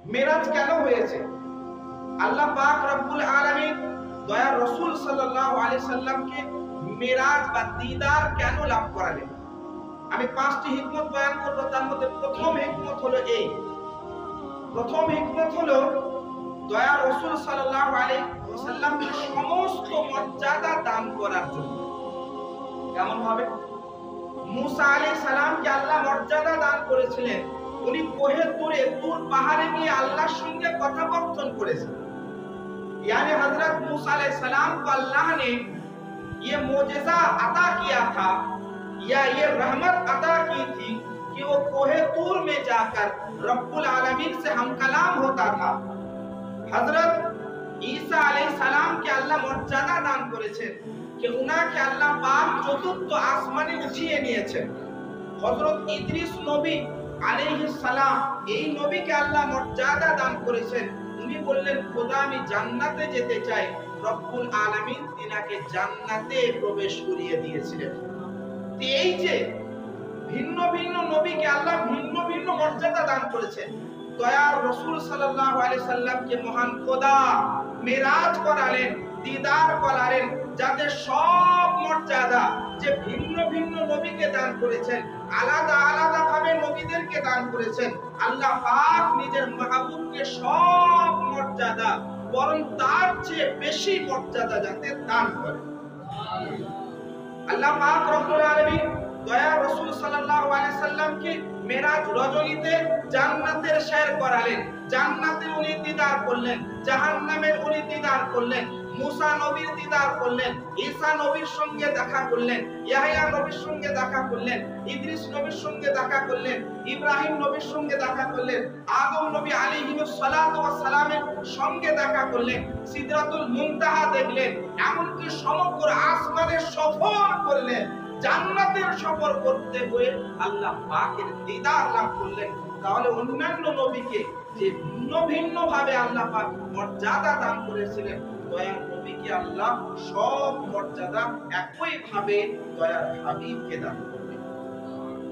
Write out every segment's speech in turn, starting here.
মেরাজ কেন হয়েছে? আল্লাহ পাক রব্বুল আলামিন দয়ার রাসূল সাল্লাল্লাহু আলাইহি সাল্লামকে মেরাজ বা দিদার কেন লাভ করালেন? আমি 5টি হিকমত বয়ান করব। তার মধ্যে প্রথম হিকমত হলো এই। প্রথম হিকমত হলো দয়ার রাসূল সাল্লাল্লাহু আলাইহি ওয়াসাল্লামকে সমস্ত মর্যাদা দান করার জন্য। কেমন ভাবে? মুসা আলাইহিস সালামকে আল্লাহ মর্যাদা দান করেছিলেন। উনি কোহে তুর পাহাড়ে গিয়ে আল্লাহর সঙ্গে কথোপকথন করেছেন। यानी हजरत मूसा अलैहिस्सलाम को अल्लाह ने ये मोजेजा अता किया था या ये रहमत अता की थी कि वो कोहे तूर में जाकर रब्बुल आलमीन से हम कलाम होता था। हजरत ईसा अलैहिस्सलाम के अल्लाह मर्यादा दान করেছেন कि উনাকে আল্লাহ পাক চতুর্থ আসমানে উঠিয়ে নিয়েছেন। হযরত ইদ্রিস নবী আলাইহিস সালাম এই নবীকে আল্লাহ মর্যাদা দান করেছেন। উনি বললেন খোদা আমি জান্নাতে যেতে চাই, রব্বুল আলামিন তিনাকে জান্নাতে প্রবেশ করিয়ে দিয়েছিলেন। এই যে ভিন্ন ভিন্ন নবীকে আল্লাহ ভিন্ন ভিন্ন মর্যাদা দান করেছেন। দয়ার রাসূল সাল্লাল্লাহু আলাইহি সাল্লামকে মহান খোদা মেরাজ করালেন, দিদার করালেন, যাদের সব মর্যাদা যে ভিন্ন ভিন্ন নবীকে দান করেছেন, আলাদা আলাদা ভাবে নবীদেরকে দান করেছেন। আল্লাহ পাক নিজের মাহবুবকে সব মর্যাদা বরং তার চেয়ে বেশি মর্যাদা যাতে দান করেন। আল্লাহ পাক রব্বুল আলামিন দয়ার রাসূল সাল্লাল্লাহু আলাইহি সাল্লামকে মেরাজ রজনীতে জান্নাতের সৈর করালেন। জান্নাতে উনি দিদার করলেন, জাহান্নামের উনি দিদার করলেন, মুসা নবীর দিদার করলেন, ঈসা নবীর সঙ্গে দেখা করলেন, ইয়াহইয়া নবীর সঙ্গে দেখা করলেন, ইদ্রিস নবীর সঙ্গে দেখা করলেন, ইব্রাহিম নবীর সঙ্গে দেখা করলেন, আদম নবী আলাইহিস সালাতু ওয়াস সালামের সঙ্গে দেখা করলেন, সিদরাতুল মুনতাহা দেখলেন, এমনকি সমগ্র আসমানের সফর করলেন। জান্নাতের সফর করতে হয়ে আল্লাহ পাকের দিদার লাভ করলেন। তাহলে অন্যান্য নবীকে যে ভিন্ন ভিন্ন ভাবে আল্লাহ পাক মর্যাদা দান করেছিলেন, দয়ার নবীকে আল্লাহ সব মর্যাদা একই ভাবে দয়ার হাবিবকে দান করবেন।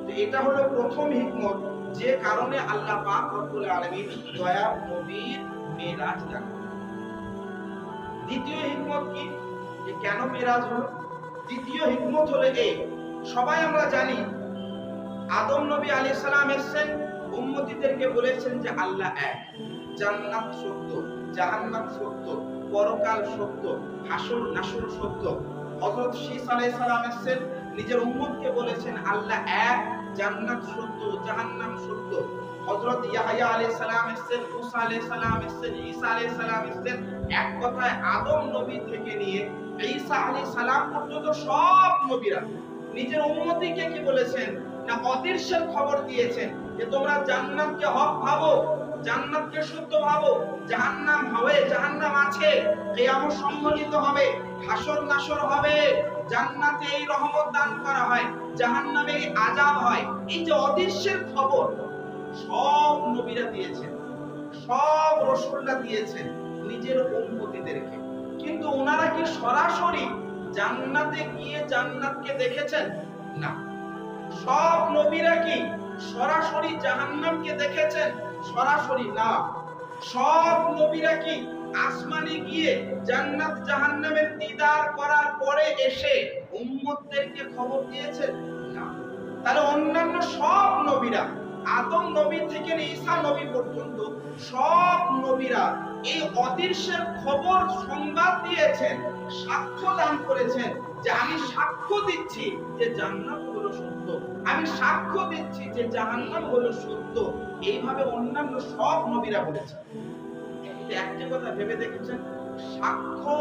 তো এটা হলো প্রথম হিকমত, যে কারণে আল্লাহ পাক রব্বুল আলামিন দয়ার নবীর মেরাজ দান করলেন। দ্বিতীয় হিকমত কি, যে কেন মেরাজ হলো? দ্বিতীয় হিকমত হলো এই, সবাই আমরা জানি আদম নবী আলাইহিস সালাম এসেছেন, উম্মতিদেরকে বলেছেন যে আল্লাহ এক, জান্নাত সত্য, জাহান্নাম সত্য, পরকাল সত্য, হাসর নাসর সত্য। হযরত ঈসা আলাইহিস সালাম এসেছেন, নিজের উম্মতকে বলেছেন আল্লাহ এক, জান্নাত সত্য, জাহান্নাম সত্য। হযরত ইয়াহইয়া আলাইহিস সালাম এসেছেন, মুসা আলাইহিস সালাম এসেছেন, ঈসা আলাইহিস সালাম এসেছেন। এক কথায় আদম নবী থেকে নিয়ে ঈসা আলাইহিস সালাম পর্যন্ত সব নবীরা নিজের উম্মতিকে কি বলেছেন না অদৃশ্যের খবর দিয়েছেন যে তোমরা জান্নাতকে হক ভাবো, জান্নাতকে সত্য ভাবো, জাহান্নাম হবে, জাহান্নাম আছে, কিয়ামত সংঘটিত হবে, হাসর নাসর হবে, জান্নাতে এই রহমত দান করা হয়, জাহান্নামে এই আযাব হয়। এই যে অদৃশ্যের খবর সব নবীরা দিয়েছেন, সব রাসূলরা দিয়েছেন নিজের উম্মতিদেরকে। কিন্তু ওনারা কি সরাসরি জান্নাতে গিয়ে জান্নাতকে দেখেছেন? না। সব নবীরা কি সরাসরি জাহান্নামকে দেখেছেন? সরাসরি না। সব নবীরা কি আসমানে গিয়ে জান্নাত জাহান্নামের দিদার করার পরে এসে উম্মতদেরকে খবর দিয়েছেন? না। তাহলে অন্যান্য সব নবীরা আদম নবী থেকে ঈসা নবী পর্যন্ত সব নবীরা এই অদৃশ্যের খবর সংবাদ দিয়েছেন, সাক্ষ্য দান করেছেন যে আমি সাক্ষ্য দিচ্ছি যে জান্নাত হলো সত্য, আমি সাক্ষ্য দিচ্ছি যে জাহান্নাম হলো সত্য। এইভাবে অন্যান্য সব নবীরা বলেছেন। একটা কথা ভেবে দেখেছেন, সাক্ষ্য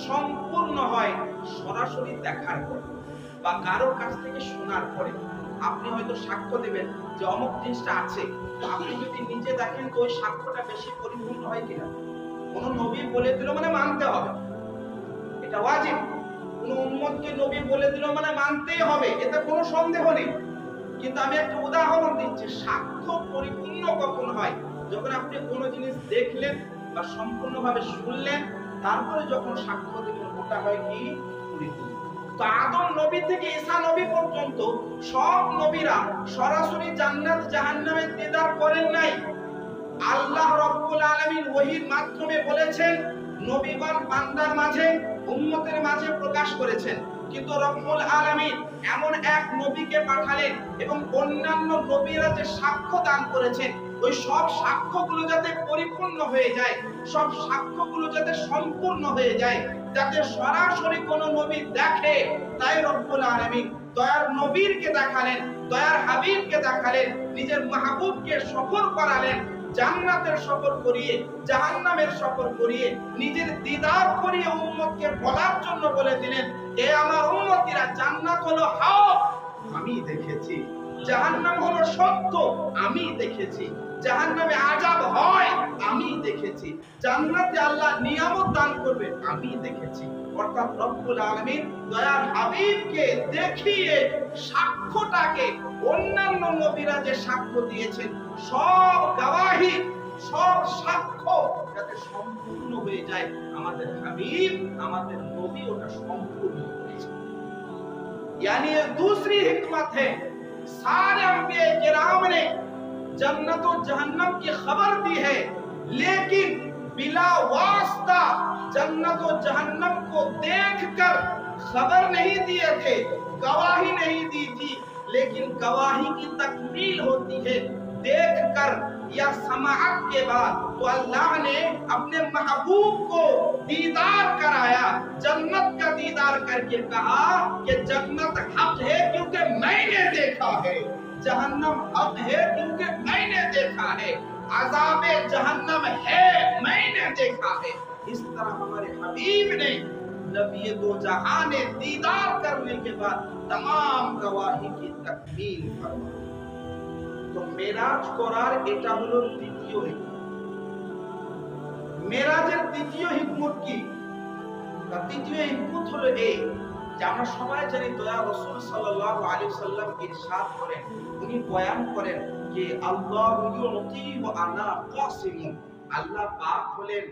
সম্পূর্ণ হয় সরাসরি দেখার পর বা কারোর কাছ থেকে শোনার পরে। আপনি হয়তো সাক্ষ্য দিবেন যে অমুক জিনিসটা আছে, আপনি যদি নিজে দেখেন তো ওই সাক্ষ্যটা বেশি পরিপূর্ণ হয় কিনা। কোন নবী বলে দিল মানে মানতে হবে, এটা ওয়াজিব। কোন উম্মতকে নবী বলে দিল মানে মানতেই হবে, এতে কোনো সন্দেহ নেই। কিন্তু আমি একটা উদাহরণ দিচ্ছি, সাক্ষ্য পরিপূর্ণ কখন হয়? যখন আপনি কোনো জিনিস দেখলেন বা সম্পূর্ণভাবে শুনলেন, তারপরে যখন সাক্ষ্য দিবেন ওটা হয় কি পরিপূর্ণ। তো আদম নবী থেকে ঈসা নবী পর্যন্ত সব নবীরা সরাসরি জান্নাত জাহান্নামের দিদার করেন নাই। আল্লাহর আলামিন ওহীর মাধ্যমে বলেছেন, নবীগণ বান্দার মাঝে উম্মতের মাঝে প্রকাশ করেছেন, কিন্তু রব্বুল আলামিন এমন এক নবীকে পাঠালেন এবং অন্যান্য নবীরা যে সাক্ষ্য দান করেছেন ওই সব সাক্ষ্যগুলো যাতে পরিপূর্ণ হয়ে যায়, সব সাক্ষ্যগুলো যাতে সম্পূর্ণ হয়ে যায়, যাতে সরাসরি কোন নবী দেখে, তাই রব্বুল আলামিন দয়ার নবীকে দেখালেন, দয়ার হাবিবকে দেখালেন, নিজের মাহবুবকে সফর করালেন, জান্নাতের সফর করিয়ে জাহান্নামের সফর করিয়ে নিজের দিদার করিয়ে উম্মতকে বলার জন্য বলে দিলেন, এ আমার উম্মতিরা, জান্নাত হলো হক, আমি দেখেছি, জাহান্নাম হলো সত্য, আমি দেখেছি, জাহান্নামে আযাব হয়, আমি দেখেছি, জান্নাতে আল্লাহ নিয়ামত দান করবে, আমি দেখেছি। অর্থাৎ রব্বুল আলামিন দয়ার হাবিবকে দেখিয়ে সাক্ষ্যটাকে অন্যান্য নবীরা যে সাক্ষ্য দিয়েছেন সব গাওয়াহি, সব সাক্ষ্য যাতে সম্পূর্ণ হয়ে যায়, আমাদের হাবিব, আমাদের নবী ওটা সম্পূর্ণ করেছে। यानी ये दूसरी हिकमत है, सारे अंबिया किराम ने जन्नत और जहन्नम की खबर दी है, लेकिन बिला वास्ता जन्नत और जहन्नम को देखकर खबर नहीं दिए थे, गवाही नहीं दी थी, लेकिन गवाही की तकमील होती है देखकर या समाअत के बाद। तो अल्लाह ने अपने महबूब को दीदार कराया, जन्नत का दीदार करके कहा कि जन्नत हक है क्योंकि मैंने देखा है, जहन्नम हक है क्योंकि मैंने देखा है, अज़ाबे जहन्नम है मैंने देखा है। इस तरह हमारे हबीब ने नबी दो जहां ने दीदार करने के बाद तमाम गवाही की तकमील फरमाई। तो মেরাজ করার এটা হলো দ্বিতীয় হিকমত। মেরাজের দ্বিতীয় হিকমত কি? তার দ্বিতীয় হিকমত হলো এই যে আমরা সবাই জানি দয়া রাসূল সাল্লাল্লাহু আলাইহি ওয়াসাল্লাম ইরশাদ করেন, উনি বয়ান করেন যে আল্লাহু ইউতি ওয়া আনা কাসিম, আল্লাহ পাক হলেন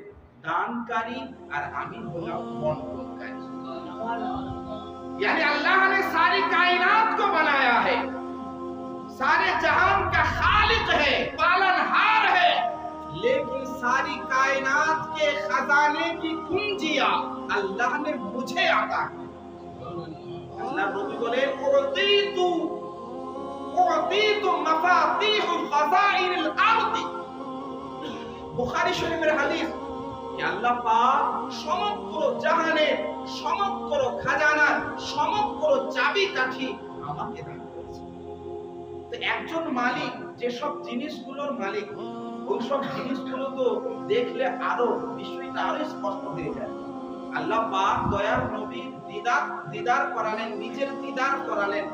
দানকারী আর আমি হলাম বন্টনকারী। यानी अल्लाह ने सारी कायनात को बनाया है, सारे जहान का खालिक है, पालनहार है, लेकिन सारी कायनात के खजाने की कुंजियां अल्लाह ने मुझे अता की। अल्लाह नबी बोले उतीतु मफातीहुल खजाइनिल अर्दी, बुखारी शरीफের হাদিস, कि আল্লাহ পাক সমগ্র জাহানের সমগ্র খাজানার সমগ্র চাবিকাঠি আমাকে দান করেছেন। তো একজন মালিক যে সব জিনিসগুলোর মালিক, ওই সব জিনিসগুলো তো দেখলে আরো বিষয়টা আরো স্পষ্ট হয়ে যায়। আল্লাহ পাক দয়ার নবী দিদার করালেন, নিজের দিদার করালেন,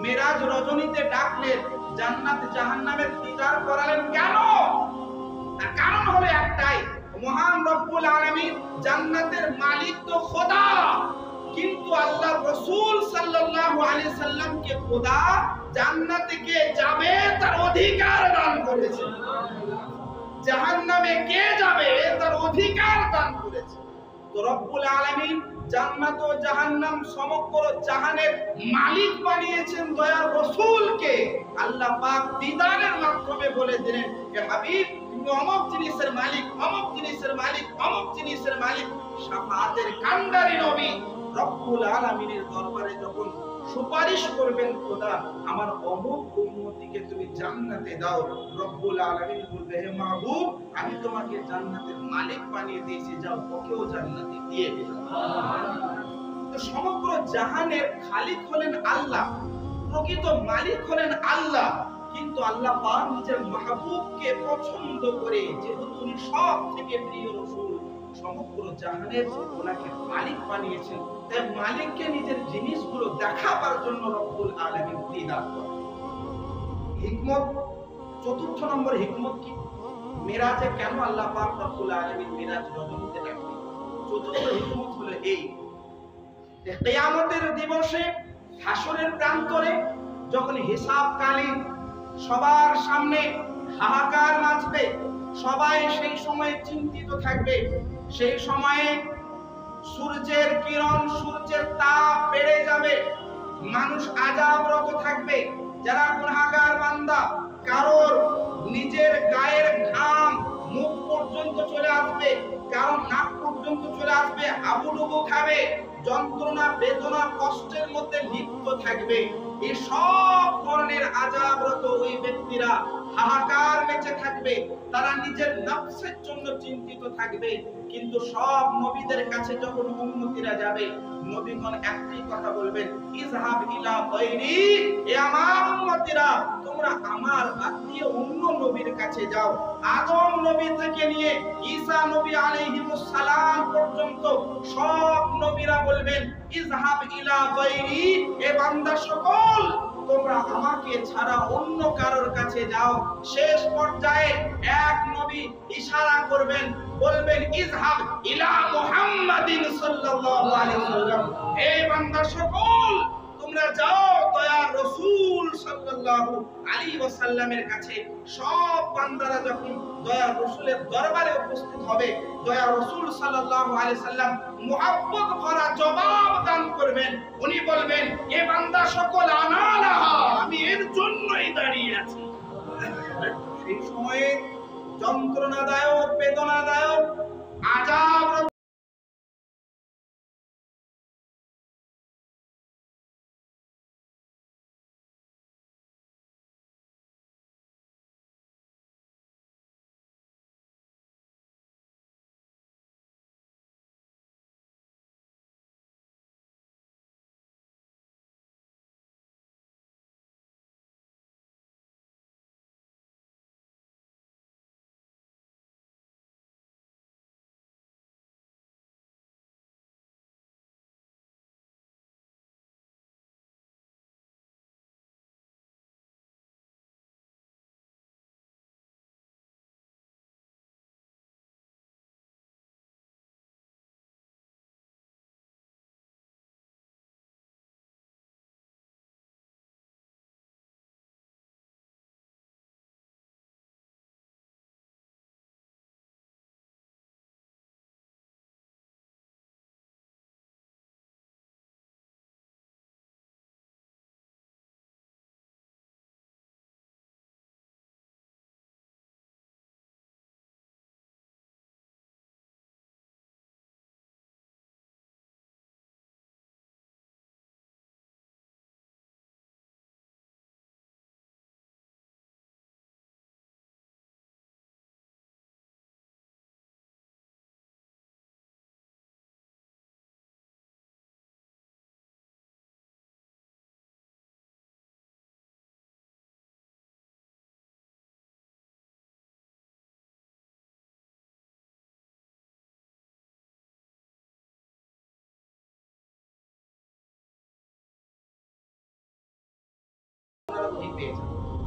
মেরাজ রজনীতে ডাকলেন, জান্নাত জাহান্নামের দিদার করালেন। কেন? তার কারণ হলো একটাই, মহান রব্বুল আলামিন জান্নাতের মালিক তো খোদা, কিন্তু আল্লাহ রাসূল সাল্লাল্লাহু আলাইহি সাল্লামকে খোদা জান্নাতে কে যাবে তার অধিকার দান করেছে, জাহান্নামে কে যাবে তার অধিকার দান করেছে। তো রব্বুল আলামিন জান্নাত ও জাহান্নাম সমগ্র জাহানের মালিক বানিয়েছেন দয়ার রাসূলকে। আল্লাহ পাক দিদারের মাধ্যমে বলে দিলেন যে হাবিব তুমি অমুক জিনিসের মালিক, অমুক জিনিসের মালিক, অমুক জিনিসের মালিক। শাফাআতের কান্ডারি নবী রব্বুল আলামিনের দরবারে যখন সুপারিশ করবেন, খোদা আমার অমুক উম্মতিকে তুমি জান্নাতে দাও, রব্বুল আলামিন বলবে হে মাহবুব আমি তোমাকে জান্নাতের মালিক বানিয়ে দিয়েছি, যাও ওকেও জান্নাতে দিয়ে দিও। তো সমগ্র জাহানের খালিক হলেন আল্লাহ, প্রকৃত মালিক হলেন আল্লাহ, কিন্তু আল্লাহ পাক নিজের মাহবুবকে পছন্দ করে, যেহেতু উনি সব থেকে প্রিয় রাসূল, সমগ্র জাহানের ওনাকে মালিক বানিয়েছেন, তাই মালিককে নিজের জিনিসগুলো দেখাবার জন্য রব্বুল আলামিন দিদার করেন। হিকমত, চতুর্থ নম্বর হিকমত কি? মেরাজে কেন আল্লাহ পাক রব্বুল আলামিন মেরাজ রজনীতে ডাকলেন? চতুর্থ হিকমত হলো এই যে কিয়ামতের দিবসে হাসরের প্রান্তরে যখন হিসাবকালীন সবার সামনে হাহাকার মাচবে, সবাই সেই সময়ে চিন্তিত থাকবে, সেই সময়ে সূর্যের কিরণ, সূর্যের তাপ বেড়ে যাবে, মানুষ আযাবরত থাকবে, যারা গুনাহগার বান্দা কারোর নিজের গায়ের ঘাম মুখ পর্যন্ত চলে ডুবো খাবে, যন্ত্রণা বেদনা কষ্টের মধ্যে লিপ্ত থাকবে। এই সব ধরনের আযাবরত ওই ব্যক্তিরা হাহাকার মেচে থাকবে, তারা নিজের নফসের জন্য চিন্তিত থাকবে। কিন্তু সব নবীদের কাছে যখন উম্মতিরা যাবে, নবীগণ একটাই কথা বলবেন, ইযহাব ইলা গায়রি, এ আমার উম্মতিরা তোমরা আমার বাদ দিয়ে অন্য নবীর কাছে যাও। আদম নবী থেকে নিয়ে ঈসা নবী আলাইহিস সালাম পর্যন্ত সব নবীরা বলবেন, ইযহাব ইলা গায়রি, এ বান্দা সকল তোমরা আমাকে ছাড়া অন্য কারোর কাছে যাও। শেষ পর্যায়ে এক নবী ইশারা করবেন, বলবেন, ইযহাব ইলা মুহাম্মাদিন সাল্লাল্লাহু আলাইহি ওয়াসাল্লাম, এই বান্দা সকল তোমরা যাও দয়ার রাসূল সাল্লাল্লাহু আলাইহি ওয়াসাল্লামের কাছে। সব বান্দারা যখন দয়ার রাসূলের দরবারে উপস্থিত হবে, দয়ার রাসূল সাল্লাল্লাহু আলাইহি ওয়াসাল্লাম মুহাব্বত ভরা জবাব দান করবেন। উনি বলবেন, এ বান্দা সকল আনালাহা, আমি এর জন্যই দাঁড়িয়ে আছি। সেই সময়ে যন্ত্রণাদায়ক বেদনাদায়ক আযাব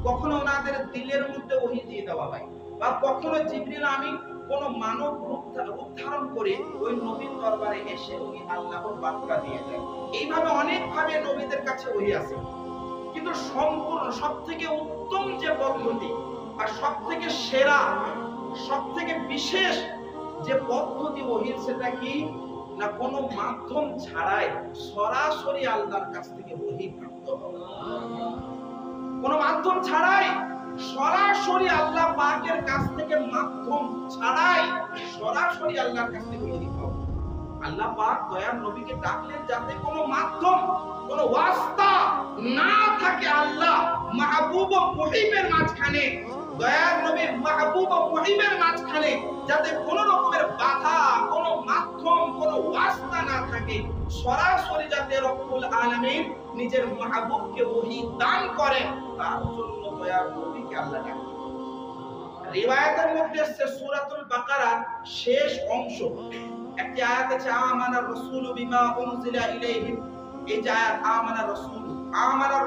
কখনো ওনাদের দিলের মধ্যে ওহী দিয়ে দেওয়া হয়, বা কখনো জিবরিল আমিন কোন মানব রূপ ধারণ করে ওই নবীর দরবারে এসে উনি আল্লাহর বার্তা দিয়ে দেন। এইভাবে অনেক ভাবে নবীদের কাছে ওহী আছে। কিন্তু সম্পূর্ণ সবথেকে উত্তম যে পদ্ধতি আর সবথেকে সেরা সবথেকে বিশেষ যে পদ্ধতি ওহীর, সেটা কি না কোনো মাধ্যম ছাড়াই সরাসরি আল্লাহর কাছ থেকে ওহী প্রাপ্ত হবে। কোনো মাধ্যম ছাড়াই সরাসরি আল্লাহ পাকের কাছ থেকে, মাধ্যম ছাড়াই সরাসরি আল্লাহর কাছ থেকে ওহী পাবো। আল্লাহ পাক দয়ার নবীকে ডাকলেন যাতে কোনো মাধ্যম, কোনো ওয়াস্তা না থাকে আল্লাহ মাহবুব ও মুহিবের মাঝখানে, দয়ার নবীর মাহবুব ও মুহিবের মাঝখানে যাতে কোনো রকমের বাধা, কোনো মাধ্যম, কোনো ওয়াস্তা না থাকে, সরাসরি যাতে রব্বুল আলামিন নিজের মাহবুবকে ওহী দান করেন, তার জন্য দয়ার নবীকে আল্লাহ ডাকেন। রিওয়ায়াতের মধ্যে আছে সূরাতুল বাকারার শেষ অংশ একটি আয়াত আছে, আমানার রাসূলু বিমা উনজিলা ইলাইহি। এই যে আয়াত আমানার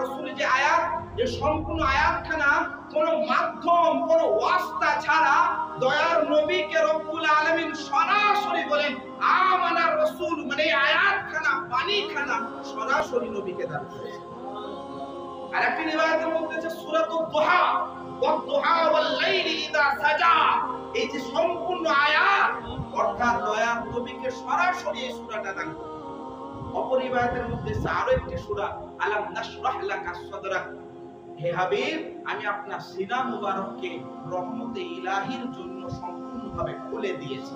রাসূল যে আয়াত, এই সম্পূর্ণ আয়াতখানা কোনো মাধ্যম, কোনো ওয়াস্তা ছাড়া দয়ার নবীকে রব্বুল আলামিন সরাসরি বলেন আমানার রাসূল, মানে এই আয়াতখানা, বাণীখানা সরাসরি নবীকে দান করেছেন। আর একটি রিওয়ায়াতের মধ্যে আছে সূরাতুদ দুহা, ওয়াদ-দুহা ওয়াল-লাইলি ইযা সাজা। এই যে সম্পূর্ণ আয়াত, অর্থাৎ দয়ার নবীকে সরাসরি এই সূরাটা দান করেছেন। অপর রিওয়ায়াতের মধ্যে আরো একটি সূরা, আলাম নাশরাহ লাকা সাদরাক, হে হাবিব আমি আপনার সিনা মুবারককে রহমতে ইলাহির জন্য সম্পূর্ণভাবে খুলে দিয়েছি।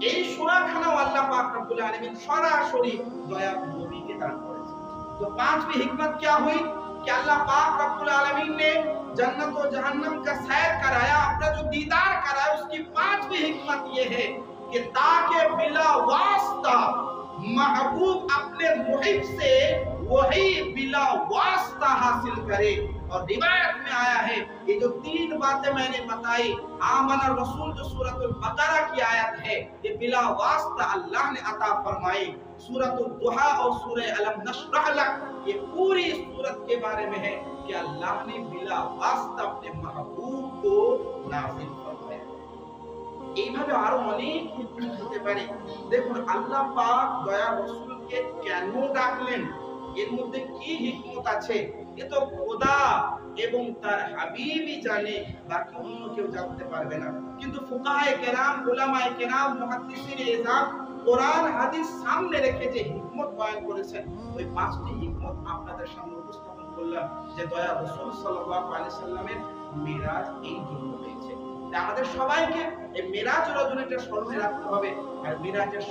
এই সূরাখানাও আল্লাহ পাক রব্বুল আলামিন সরাসরি দয়া নবীকে দান করেছেন। तो पांचवी हिकमत क्या हुई कि अल्लाह पाक रब्बुल आलमीन ने जन्नत और जहन्नम का सैर कराया, अपना जो दीदार कराया, उसकी पांचवी हिकमत ये है कि ताकि बिला वास्ता महबूब अपने मुहिब से वही बिला वास्ता हासिल करे। और रिवायत में आया है ये जो तीन बातें मैंने बताई, आमन रसूल जो सूरतुल बकरा की आयत है, ये बिला वास्ता अल्लाह ने अता फरमाई। सूरतुल दुहा और सूरह अलम नशरह लक ये पूरी सूरत के बारे में है कि अल्लाह ने बिला वास्ता अपने महबूब को नाज़िल फरमाया। এইভাবে আরো অনেক হিকমত হতে পারে। দেখুন আল্লাহ পাক দয়া রাসূলকে কেন ডাকলেন, এর মধ্যে কি হিকমত আছে এ তো খোদা এবং তার হাবিবই জানে, বাকি অন্য কেউ জানতে পারবে না। কিন্তু ফুকাহায়ে কেরাম, উলামায়ে কেরাম, মুহাদ্দিসিনে ইসলাম কোরআন হাদিস সামনে রেখে যে হিকমত বয়ান করেছেন, ওই পাঁচটি হিকমত আপনাদের সামনে উপস্থাপন করলাম যে দয়া রাসূল সাল্লাল্লাহু আলাইহি সাল্লামের মিরাজ এই জন্য হয়েছে। আমাদের সবাইকে এই মিরাজ রজনীটা স্মরণে রাখতে হবে। আর মিরাজের